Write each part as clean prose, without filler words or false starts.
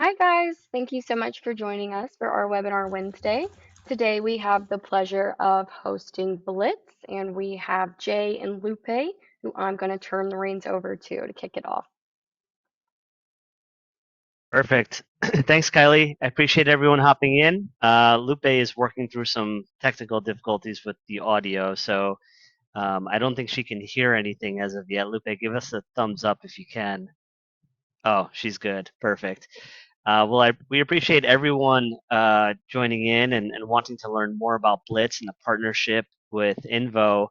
Hi guys, thank you so much for joining us for our webinar Wednesday. Today we have the pleasure of hosting Blitz, and we have Jay and Lupe, who I'm going to turn the reins over to kick it off. Perfect. Thanks, Kylie. I appreciate everyone hopping in. Lupe is working through some technical difficulties with the audio, so I don't think she can hear anything as of yet. Lupe, give us a thumbs up if you can. Oh, she's good. Perfect. We appreciate everyone joining in and wanting to learn more about Blitz and the partnership with Invo.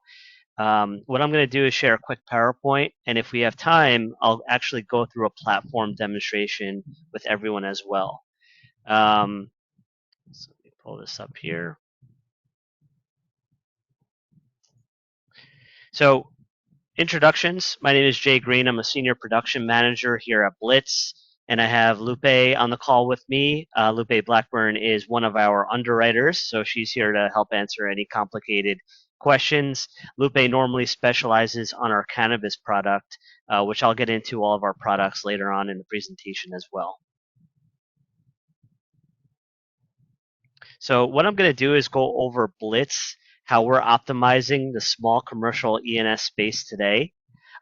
What I'm going to do is share a quick PowerPoint, and if we have time, I'll actually go through a platform demonstration with everyone as well. So let me pull this up here. So introductions. My name is Jay Green. I'm a senior production manager here at Blitz, and I have Lupe on the call with me. Lupe Blackburn is one of our underwriters, so she's here to help answer any complicated questions. Lupe normally specializes on our cannabis product, which I'll get into all of our products later on in the presentation as well. So what I'm going to do is go over Blitz, how we're optimizing the small commercial E&S space today.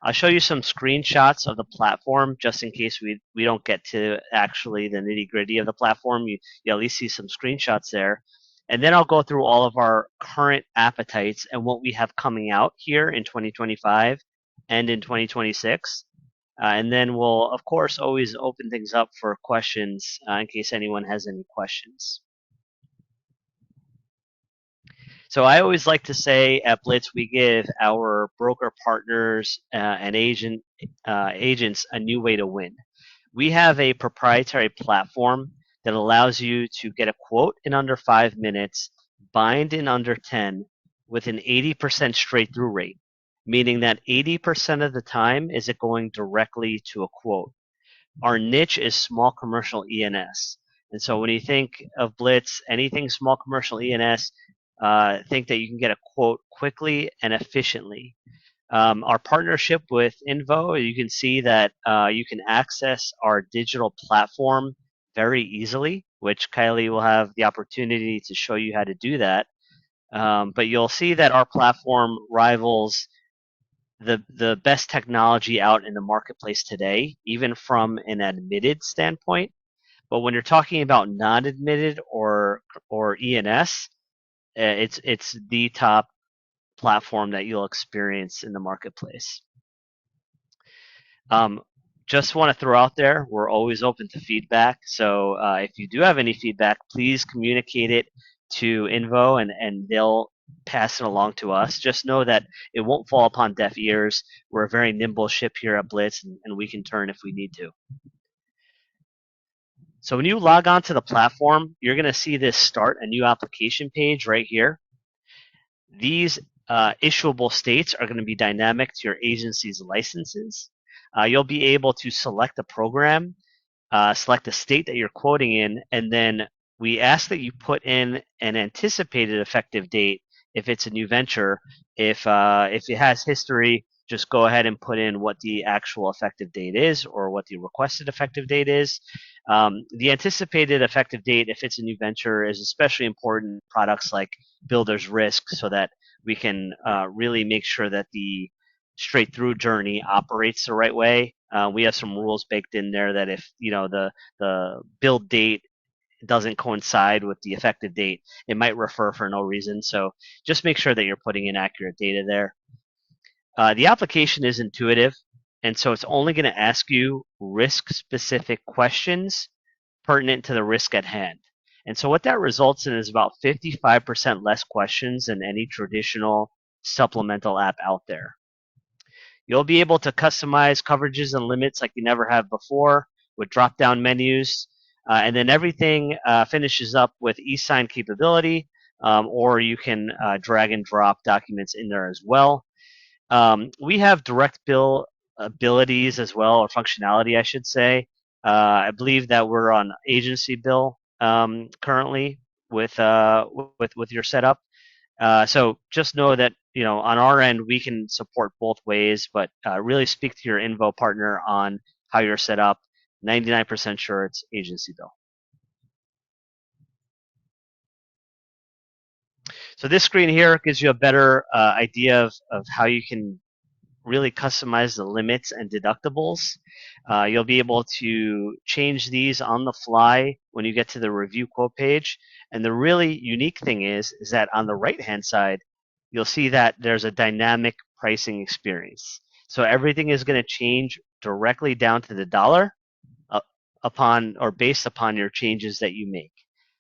I'll show you some screenshots of the platform just in case we don't get to actually the nitty gritty of the platform. You at least see some screenshots there. And then I'll go through all of our current appetites and what we have coming out here in 2025 and in 2026. And then we'll, of course, always open things up for questions in case anyone has any questions. So I always like to say at Blitz, we give our broker partners and agents a new way to win. We have a proprietary platform that allows you to get a quote in under 5 minutes, bind in under 10, with an 80% straight through rate, meaning that 80% of the time is it going directly to a quote. Our niche is small commercial E&S. And so when you think of Blitz, anything small commercial E&S, think that you can get a quote quickly and efficiently. Our partnership with Invo, you can see that you can access our digital platform very easily, which Kylie will have the opportunity to show you how to do that. But you'll see that our platform rivals the best technology out in the marketplace today, even from an admitted standpoint. But when you're talking about non-admitted or E&S, it's the top platform that you'll experience in the marketplace. Just want to throw out there, we're always open to feedback. So if you do have any feedback, please communicate it to Invo and they'll pass it along to us. Just know that it won't fall upon deaf ears. We're a very nimble ship here at Blitz and we can turn if we need to. So when you log on to the platform, you're going to see this start a new application page right here. These issuable states are going to be dynamic to your agency's licenses. You'll be able to select a program, select the state that you're quoting in, and then we ask that you put in an anticipated effective date if it's a new venture. If it has history, just go ahead and put in what the actual effective date is or what the requested effective date is. The anticipated effective date, if it's a new venture, is especially important in products like builder's risk so that we can really make sure that the straight through journey operates the right way. We have some rules baked in there that if the build date doesn't coincide with the effective date, it might refer for no reason. So just make sure that you're putting in accurate data there. The application is intuitive, and so it's only going to ask you risk-specific questions pertinent to the risk at hand. And so what that results in is about 55% less questions than any traditional supplemental app out there. You'll be able to customize coverages and limits like you never have before with drop-down menus. And then everything finishes up with e-sign capability, or you can drag and drop documents in there as well. We have direct bill abilities as well, or functionality, I should say. I believe that we're on agency bill currently with your setup. So just know that on our end we can support both ways, but really speak to your Invo partner on how you're set up. 99% sure it's agency bill. So this screen here gives you a better idea of how you can really customize the limits and deductibles. You'll be able to change these on the fly when you get to the review quote page. And the really unique thing is that on the right-hand side, you'll see that there's a dynamic pricing experience. So everything is going to change directly down to the dollar upon or based upon your changes that you make.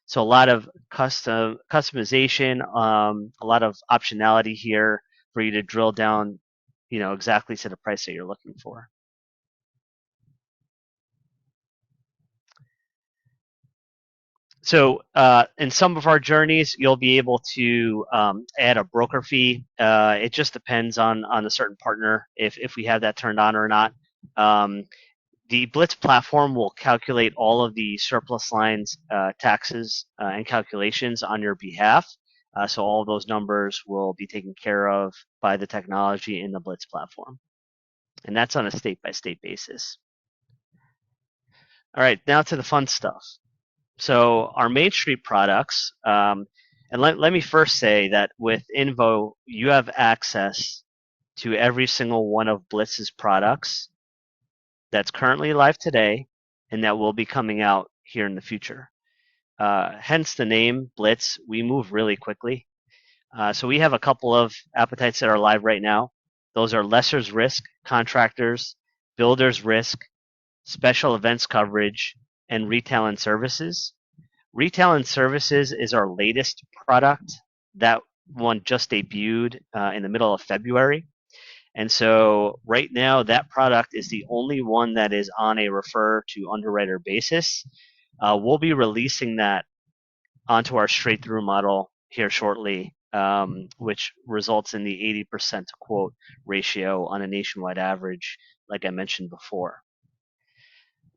So a lot of customization, a lot of optionality here for you to drill down, exactly to the price that you're looking for. So in some of our journeys, you'll be able to add a broker fee. It just depends on a certain partner if we have that turned on or not. The Blitz platform will calculate all of the surplus lines taxes and calculations on your behalf. So all of those numbers will be taken care of by the technology in the Blitz platform. And that's on a state-by-state basis. All right, now to the fun stuff. So our Main Street products, and let me first say that with Invo, you have access to every single one of Blitz's products that's currently live today and that will be coming out here in the future. Hence the name Blitz. We move really quickly. So we have a couple of appetites that are live right now. Those are lesser's risk, contractors, builder's risk, special events coverage, and retail and services. Retail and services is our latest product. That one just debuted in the middle of February. And so right now, that product is the only one that is on a refer to underwriter basis. We'll be releasing that onto our straight through model here shortly, which results in the 80% quote ratio on a nationwide average, like I mentioned before.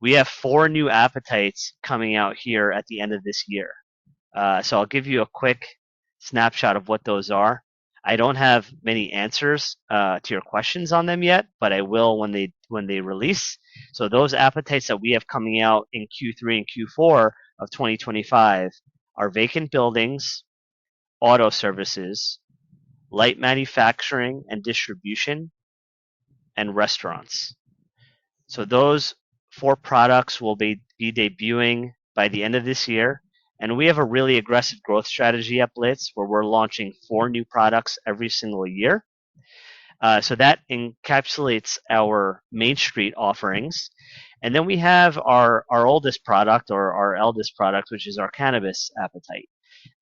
We have 4 new appetites coming out here at the end of this year. So I'll give you a quick snapshot of what those are. I don't have many answers to your questions on them yet, but I will when they release. So those appetites that we have coming out in Q3 and Q4 of 2025 are vacant buildings, auto services, light manufacturing and distribution, and restaurants. So those 4 products will be debuting by the end of this year. And we have a really aggressive growth strategy at Blitz where we're launching 4 new products every single year. So that encapsulates our Main Street offerings. And then we have our oldest product or our eldest product, which is our cannabis appetite.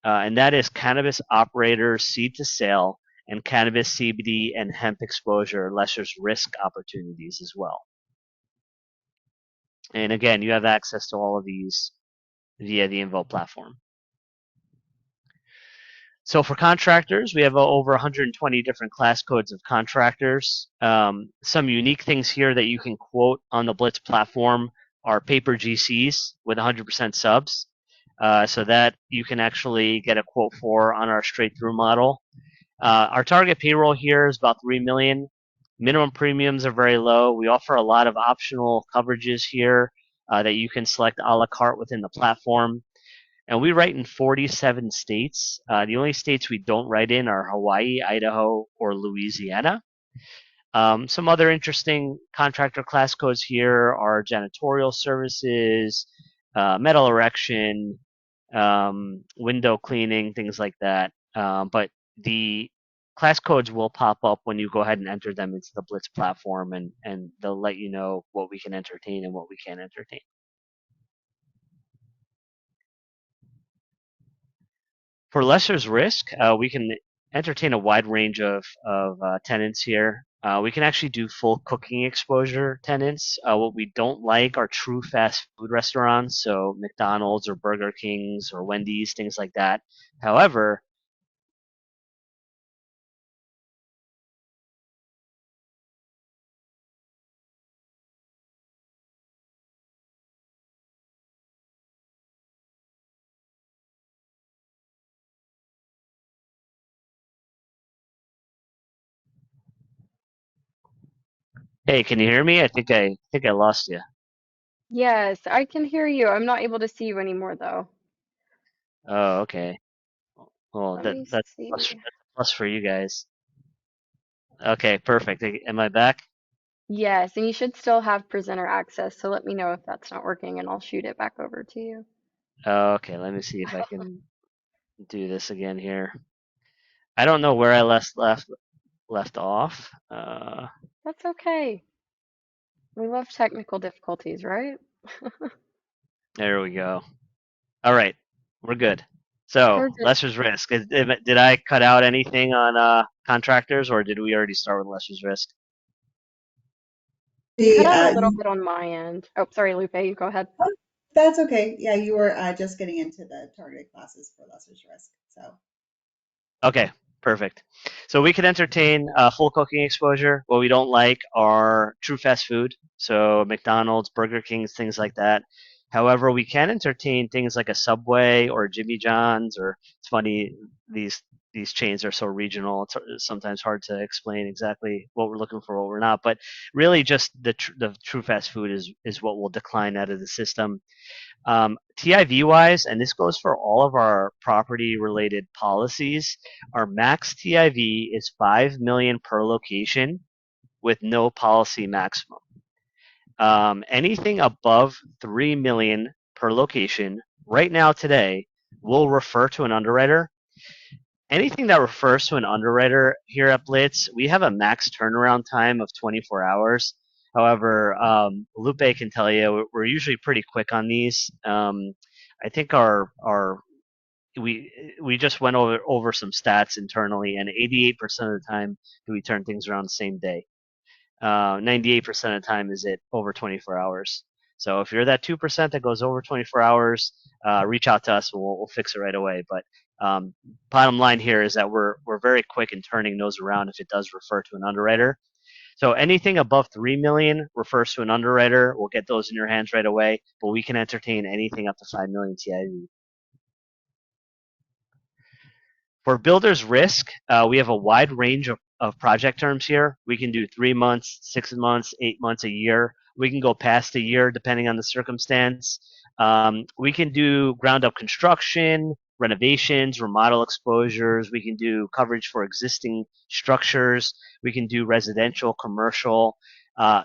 And that is cannabis operators seed to sale and cannabis CBD and hemp exposure lesser's risk opportunities as well. And again, you have access to all of these via the Invo platform. So for contractors, we have over 120 different class codes of contractors. Some unique things here that you can quote on the Blitz platform are paper GCs with 100% subs. So that you can actually get a quote for on our straight through model. Our target payroll here is about 3 million. Minimum premiums are very low. We offer a lot of optional coverages here that you can select a la carte within the platform. And we write in 47 states. The only states we don't write in are Hawaii, Idaho, or Louisiana. Some other interesting contractor class codes here are janitorial services, metal erection, window cleaning, things like that. But the class codes will pop up when you go ahead and enter them into the Blitz platform, and they'll let you know what we can entertain and what we can't entertain. For lesser's risk, we can entertain a wide range of tenants here. We can actually do full cooking exposure tenants. What we don't like are true fast food restaurants, so McDonald's or Burger King's or Wendy's, things like that. However, hey, can you hear me? I think I lost you. Yes, I can hear you. I'm not able to see you anymore though. Oh, okay. Well, Let me see. that's a plus for you guys. Okay, perfect. Am I back? Yes, and you should still have presenter access, so let me know if that's not working and I'll shoot it back over to you. Okay, let me see if I can do this again here. I don't know where I left off. That's okay. We love technical difficulties, right? There we go. All right, we're good. So, We're good. lesser's risk. Did I cut out anything on contractors, or did we already start with lesser's risk? You cut The out a little bit on my end. Oh, sorry, Lupe, you go ahead. oh, that's okay. Yeah, you were just getting into the targeted classes for lesser's risk. So Okay, perfect. So we could entertain full cooking exposure. What we don't like are true fast food, so McDonald's, Burger Kings, things like that. However, we can entertain things like a Subway or Jimmy John's, or it's funny these chains are so regional. It's sometimes hard to explain exactly what we're looking for, what we're not. But really, just the true fast food is what will decline out of the system. TIV wise, and this goes for all of our property related policies, our max TIV is 5 million per location with no policy maximum. Anything above 3 million per location right now today will refer to an underwriter. Anything that refers to an underwriter here at Blitz, we have a max turnaround time of 24 hours. However, Lupe can tell you we're usually pretty quick on these. I think our we just went over some stats internally, and 88% of the time do we turn things around the same day. 98% of the time is it over 24 hours. So if you're that 2% that goes over 24 hours, reach out to us and we'll fix it right away. But um, bottom line here is that we're very quick in turning those around if it does refer to an underwriter. So anything above 3 million refers to an underwriter. We'll get those in your hands right away, but we can entertain anything up to 5 million TIV. For builder's risk, we have a wide range of project terms here. We can do 3 months, 6 months, 8 months, a year. We can go past a year depending on the circumstance. We can do ground up construction, renovations, remodel exposures. We can do coverage for existing structures. We can do residential, commercial.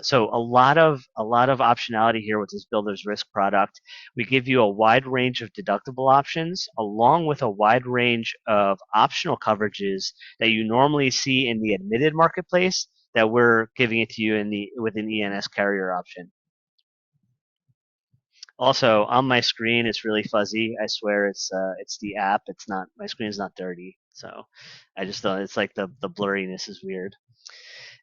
So a lot of optionality here with this builder's risk product. We give you a wide range of deductible options along with a wide range of optional coverages that you normally see in the admitted marketplace that we're giving it to you with an ENS carrier option. Also, on my screen, it's really fuzzy. I swear it's the app. It's not my screen is not dirty, so I just don't. It's like the blurriness is weird.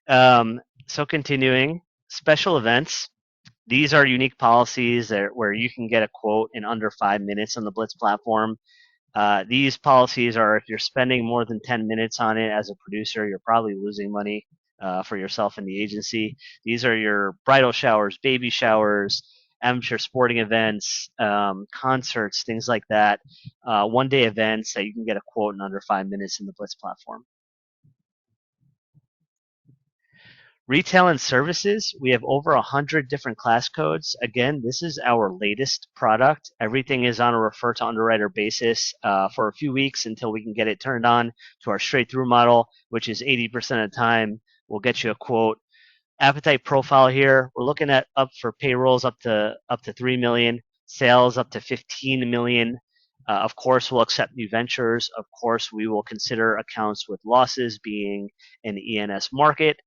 So continuing special events. These are unique policies where you can get a quote in under 5 minutes on the Blitz platform. These policies are if you're spending more than 10 minutes on it as a producer, you're probably losing money for yourself and the agency. These are your bridal showers, baby showers, amateur sporting events, concerts, things like that. One-day events that you can get a quote in under 5 minutes in the Blitz platform. Retail and services, we have over 100 different class codes. Again, this is our latest product. Everything is on a refer to underwriter basis for a few weeks until we can get it turned on to our straight through model, which is 80% of the time. We'll get you a quote. Appetite profile here, we're looking at up for payrolls up to 3 million, sales up to 15 million. Of course, we'll accept new ventures. Of course, we will consider accounts with losses being an ENS market.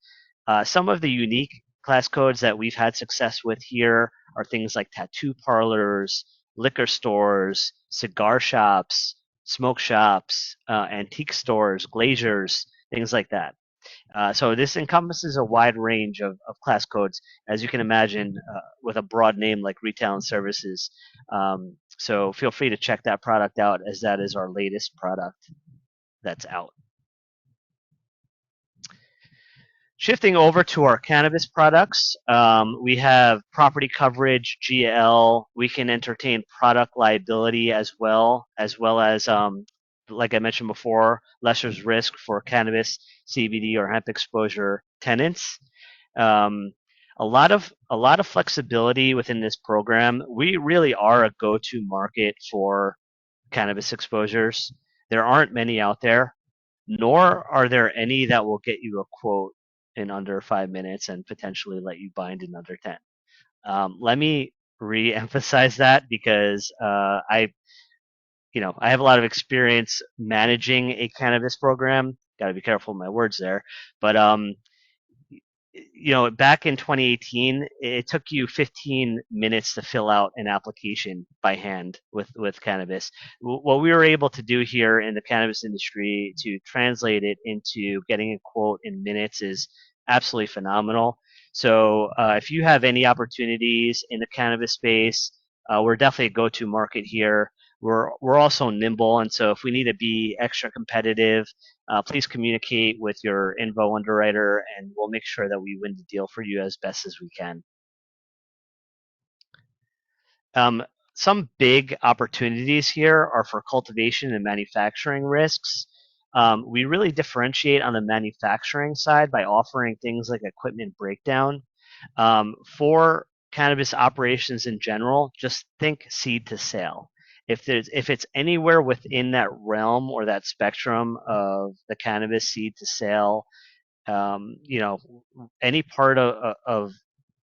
Some of the unique class codes that we've had success with here are things like tattoo parlors, liquor stores, cigar shops, smoke shops, antique stores, glaziers, things like that. So this encompasses a wide range of class codes, as you can imagine, with a broad name like retail and services. So feel free to check that product out, as that is our latest product that's out. Shifting over to our cannabis products, we have property coverage, GL. We can entertain product liability as well as like I mentioned before, lesser's risk for cannabis, CBD, or hemp exposure tenants. Um, A lot of flexibility within this program. We really are a go-to market for cannabis exposures. There aren't many out there, nor are there any that will get you a quote in under 5 minutes and potentially let you bind in under 10. Let me re-emphasize that because I have a lot of experience managing a cannabis program. Got to be careful with my words there, but back in 2018, it took you 15 minutes to fill out an application by hand with cannabis. What we were able to do here in the cannabis industry to translate it into getting a quote in minutes is absolutely phenomenal. So if you have any opportunities in the cannabis space, we're definitely a go-to market here. We're also nimble, and so if we need to be extra competitive, please communicate with your Invo underwriter, and we'll make sure that we win the deal for you as best as we can. Um, some big opportunities here are for cultivation and manufacturing risks. We really differentiate on the manufacturing side by offering things like equipment breakdown. For cannabis operations in general, just think seed to sale. If it's anywhere within that realm or that spectrum of the cannabis seed to sale, um, you know, any part of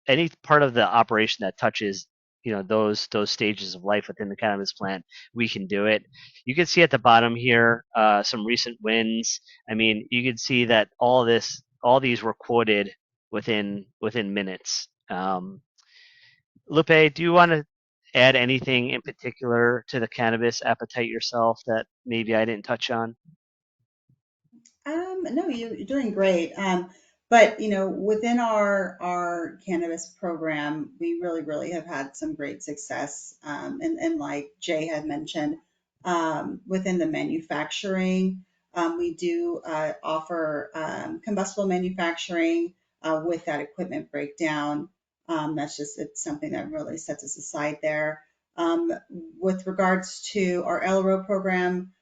any part of the operation that touches those stages of life within the cannabis plant, we can do it. You can see at the bottom here some recent wins. I mean, you can see that all these were quoted within minutes. Lupe, do you want to add anything in particular to the cannabis appetite yourself that maybe I didn't touch on? No, you're doing great. But within our cannabis program, we really have had some great success. And like Jay had mentioned, within the manufacturing, we do offer combustible manufacturing with that equipment breakdown. It's something that really sets us aside there. With regards to our LRO program,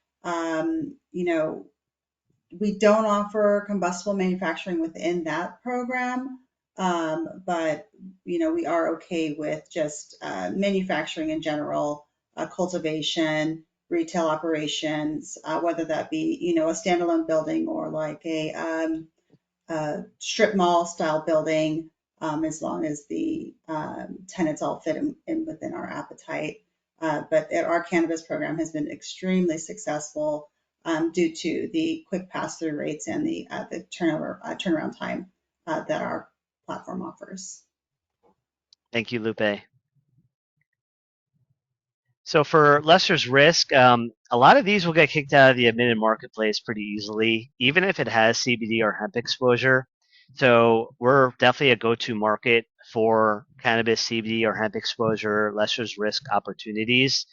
we don't offer combustible manufacturing within that program, but we are okay with just manufacturing in general, cultivation, retail operations, whether that be a standalone building or like strip mall style building, as long as the tenants all fit in within our appetite. But our cannabis program has been extremely successful due to the quick pass-through rates and the turnaround time that our platform offers. Thank you, Lupe. So for lesser's risk, a lot of these will get kicked out of the admitted marketplace pretty easily, even if it has CBD or hemp exposure. So we're definitely a go-to market for cannabis, CBD, or hemp exposure, lesser's risk opportunities.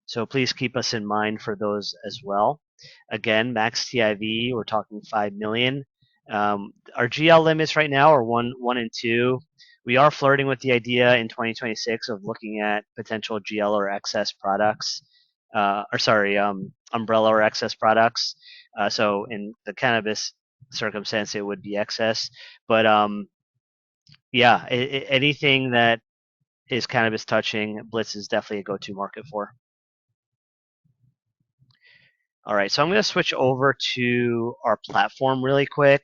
So please keep us in mind for those as well. Again, max TIV, we're talking 5 million. Our GL limits right now are one and two. We are flirting with the idea in 2026 of looking at potential GL or excess products, umbrella or excess products. So in the cannabis circumstance, it would be excess. But yeah, anything that is cannabis touching, Blitz is definitely a go-to market for. All right, so I'm going to switch over to our platform really quick.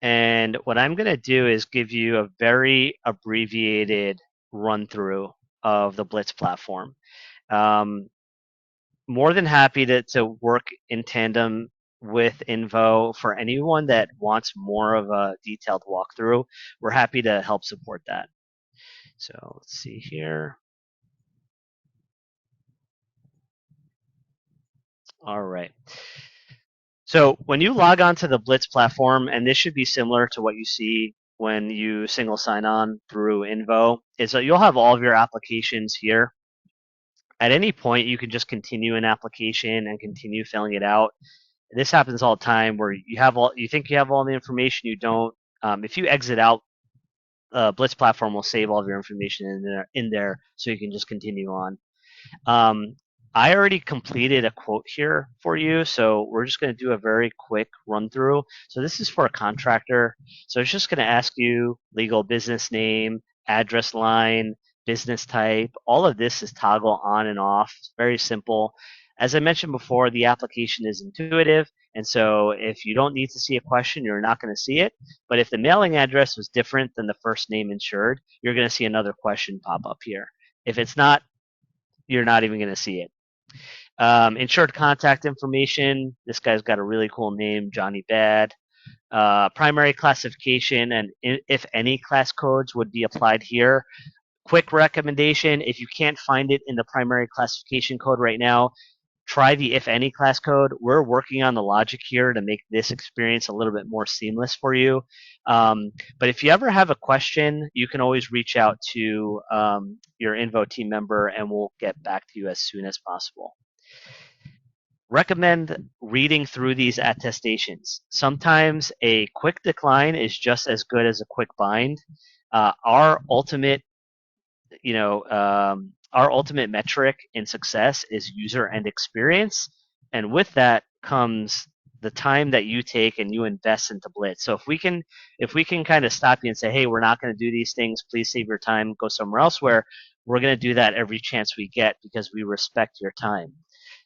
And what I'm going to do is give you a very abbreviated run through of the Blitz platform. More than happy to work in tandem with Invo for anyone that wants more of a detailed walkthrough. We're happy to help support that. So let's see here. All right. So when you log on to the Blitz platform, and this should be similar to what you see when you single sign on through Invo, is that you'll have all of your applications here. At any point, you can just continue an application and continue filling it out. This happens all the time where you think you have all the information, you don't. If you exit out, Blitz platform will save all of your information in there so you can just continue on. I already completed a quote here for you, so we're just going to do a very quick run through. So this is for a contractor. So it's just going to ask you legal business name, address line, business type. All of this is toggle on and off. It's very simple. As I mentioned before, the application is intuitive. And so if you don't need to see a question, you're not going to see it. But if the mailing address was different than the first name insured, you're going to see another question pop up here. If it's not, you're not even going to see it. Insured contact information. This guy's got a really cool name, Johnny Bad. Primary classification and if any class codes would be applied here. Quick recommendation, if you can't find it in the primary classification code right now, try the if any class code. We're working on the logic here to make this experience a little bit more seamless for you. But if you ever have a question, you can always reach out to your Invo team member and we'll get back to you as soon as possible. Recommend reading through these attestations. Sometimes a quick decline is just as good as a quick bind. Our ultimate metric in success is user end experience, and with that comes the time that you take and you invest into Blitz. So if we can kind of stop you and say, hey, we're not going to do these things, please save your time, go somewhere else, where we're going to do that every chance we get because we respect your time.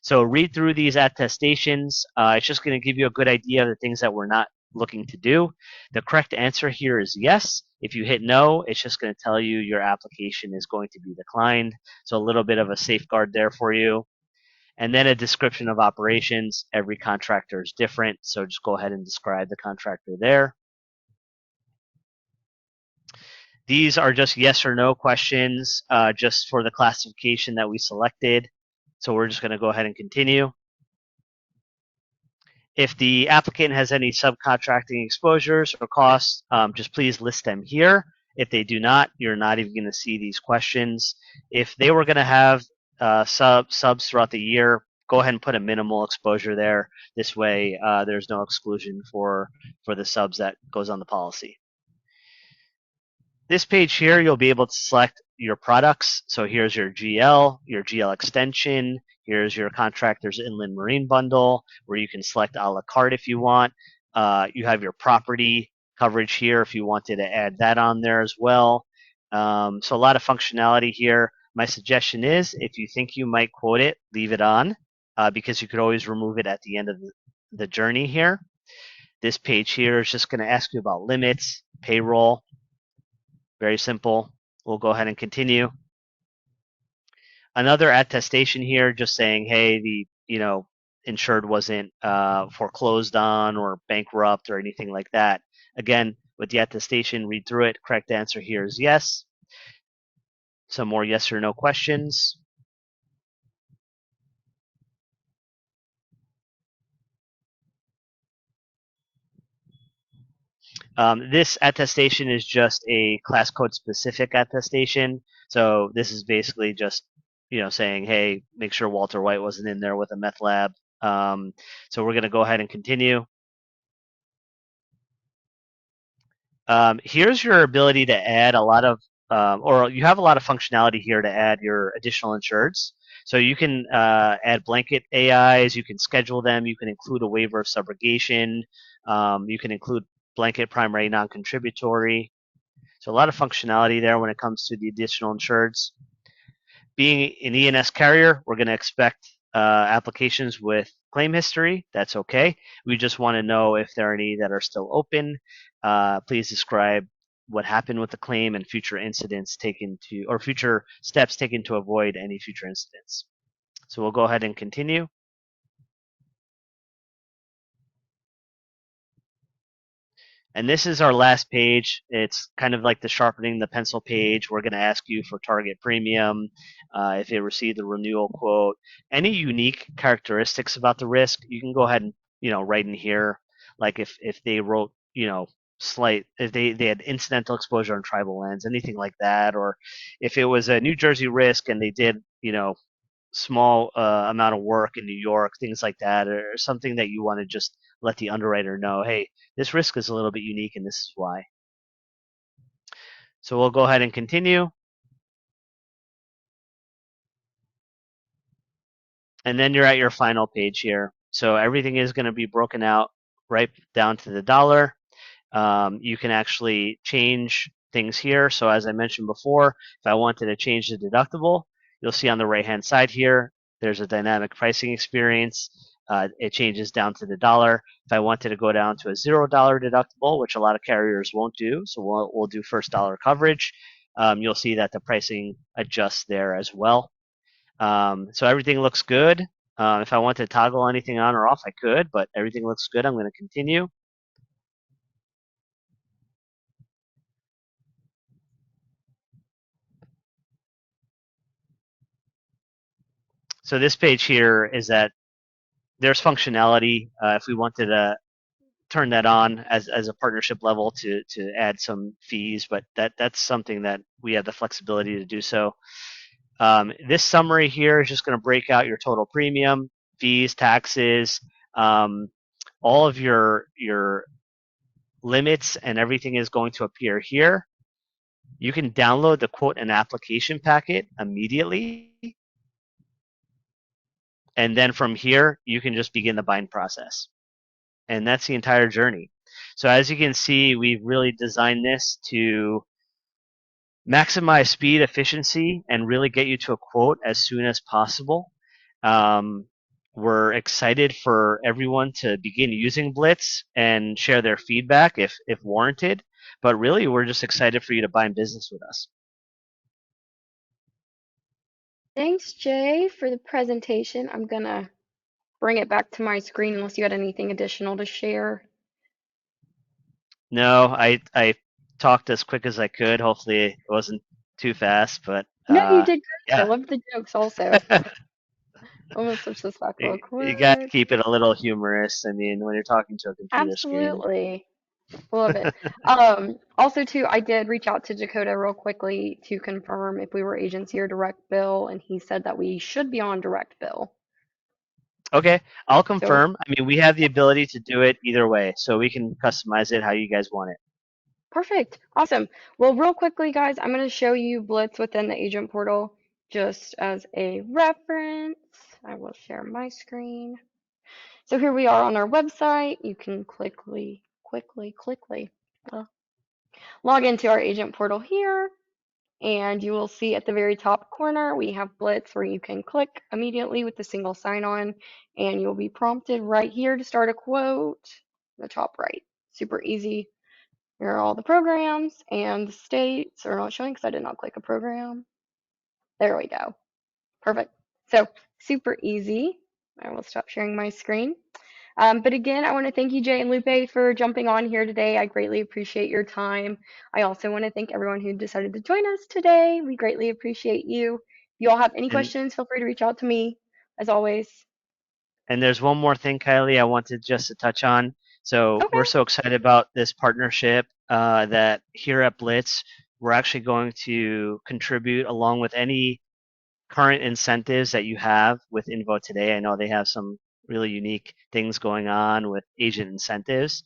So read through these attestations. It's just going to give you a good idea of the things that we're not looking to do. The correct answer here is yes. If you hit no, it's just going to tell you your application is going to be declined. So a little bit of a safeguard there for you. And then a description of operations. Every contractor is different, so just go ahead and describe the contractor there. These are just yes or no questions, just for the classification that we selected. So we're just going to go ahead and continue. If the applicant has any subcontracting exposures or costs, just please list them here. If they do not, you're not even going to see these questions. If they were going to have subs throughout the year, go ahead and put a minimal exposure there. This way, there's no exclusion for the subs that goes on the policy. This page here, you'll be able to select your products. So here's your GL extension. Here's your contractor's inland marine bundle, where you can select a la carte if you want. You have your property coverage here if you wanted to add that on there as well. So a lot of functionality here. My suggestion is, if you think you might quote it, leave it on, because you could always remove it at the end of the journey here. This page here is just going to ask you about limits, payroll. Very simple. We'll go ahead and continue. Another attestation here, just saying, hey, the insured wasn't foreclosed on or bankrupt or anything like that. Again, with the attestation, read through it. Correct answer here is yes. Some more yes or no questions. This attestation is just a class code specific attestation. So this is basically just saying, hey, make sure Walter White wasn't in there with a meth lab. So we're going to go ahead and continue. Here's your ability to add a lot of, or you have a lot of functionality here to add your additional insureds. So you can add blanket AIs, you can schedule them, you can include a waiver of subrogation, you can include blanket primary non-contributory. So a lot of functionality there when it comes to the additional insureds. Being an E&S carrier, we're going to expect applications with claim history. That's okay. We just want to know if there are any that are still open. Please describe what happened with the claim and future incidents taken to, or future steps taken to avoid any future incidents. So we'll go ahead and continue. And this is our last page. It's kind of like the sharpening the pencil page. We're going to ask you for target premium, if they received the renewal quote, any unique characteristics about the risk. You can go ahead and write in here, like if they wrote if they had incidental exposure on tribal lands, anything like that, or if it was a New Jersey risk and they did small amount of work in New York, things like that, or something that you want to just let the underwriter know, hey, this risk is a little bit unique and this is why. So we'll go ahead and continue. And then you're at your final page here. So everything is going to be broken out right down to the dollar. You can actually change things here. So as I mentioned before, if I wanted to change the deductible, you'll see on the right-hand side here, there's a dynamic pricing experience. It changes down to the dollar. If I wanted to go down to a $0 deductible, which a lot of carriers won't do, so we'll do first dollar coverage, you'll see that the pricing adjusts there as well. So everything looks good. If I want to toggle anything on or off, I could, but everything looks good. I'm going to continue. So this page here is that there's functionality if we wanted to turn that on as a partnership level to add some fees, but that's something that we have the flexibility to do so. This summary here is just going to break out your total premium, fees, taxes, all of your limits, and everything is going to appear here. You can download the quote and application packet immediately. And then from here, you can just begin the bind process. And that's the entire journey. So as you can see, we've really designed this to maximize speed, efficiency, and really get you to a quote as soon as possible. We're excited for everyone to begin using Blitz and share their feedback if warranted. But really, we're just excited for you to bind business with us. Thanks, Jay, for the presentation. I'm gonna bring it back to my screen unless you had anything additional to share. No, I talked as quick as I could. Hopefully, it wasn't too fast, but No, you did great. I yeah. love the jokes also. I'm gonna switch this back real You got to quick. keep it a little humorous. I mean, when you're talking to a computer screen. Absolutely. Love it. Also too, I did reach out to Dakota real quickly to confirm if we were agency or direct bill, and he said that we should be on direct bill. Okay, I'll So confirm. I mean, we have the ability to do it either way, so we can customize it how you guys want it. perfect. Awesome. Well, real quickly, guys, I'm going to show you Blitz within the agent portal just as a reference. I will share my screen. So here we are on our website. You can quickly uh, log into our agent portal here. And you will see at the very top corner, we have Blitz where you can click immediately with the single sign-on, and you'll be prompted right here to start a quote, the top right. Super easy. Here are all the programs, and the states are not showing because I did not click a program. There we go. Perfect. So super easy. I will stop sharing my screen. But again, I want to thank you, Jay and Lupe, for jumping on here today. I greatly appreciate your time. I also want to thank everyone who decided to join us today. We greatly appreciate you. If you all have any And questions, feel free to reach out to me, as always. and there's one more thing, Kylie, I wanted just to touch on. So Okay. we're so excited about this partnership that here at Blitz, we're actually going to contribute along with any current incentives that you have with Invo today. I know they have some really unique things going on with agent incentives.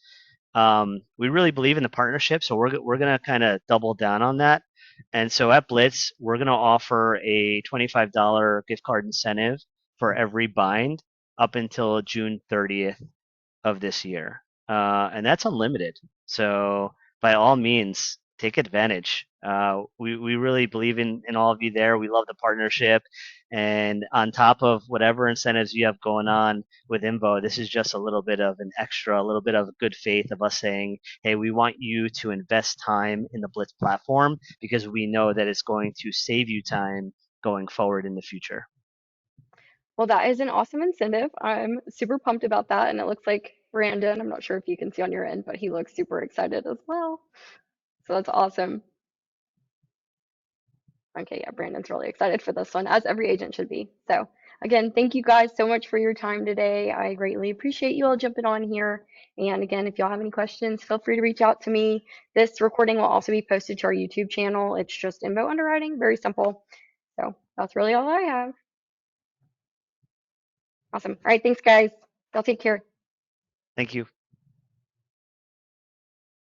We really believe in the partnership, so we're gonna kind of double down on that. And so at Blitz, we're gonna offer a $25 gift card incentive for every bind up until June 30th of this year, and that's unlimited. So by all means, take advantage. We really believe in all of you there. We love the partnership, and on top of whatever incentives you have going on with Invo, this is just a little bit of an extra, a little bit of good faith of us saying, hey, we want you to invest time in the Blitz platform because we know that it's going to save you time going forward in the future. Well, that is an awesome incentive. I'm super pumped about that. And it looks like Brandon, I'm not sure if you can see on your end, but he looks super excited as well. So that's awesome. Okay, yeah, Brandon's really excited for this one, as every agent should be. So, again, thank you guys so much for your time today. I greatly appreciate you all jumping on here. And again, if y'all have any questions, feel free to reach out to me. This recording will also be posted to our YouTube channel. It's just Invo Underwriting, very simple. So, that's really all I have. Awesome. All right, thanks, guys. Y'all take care. Thank you.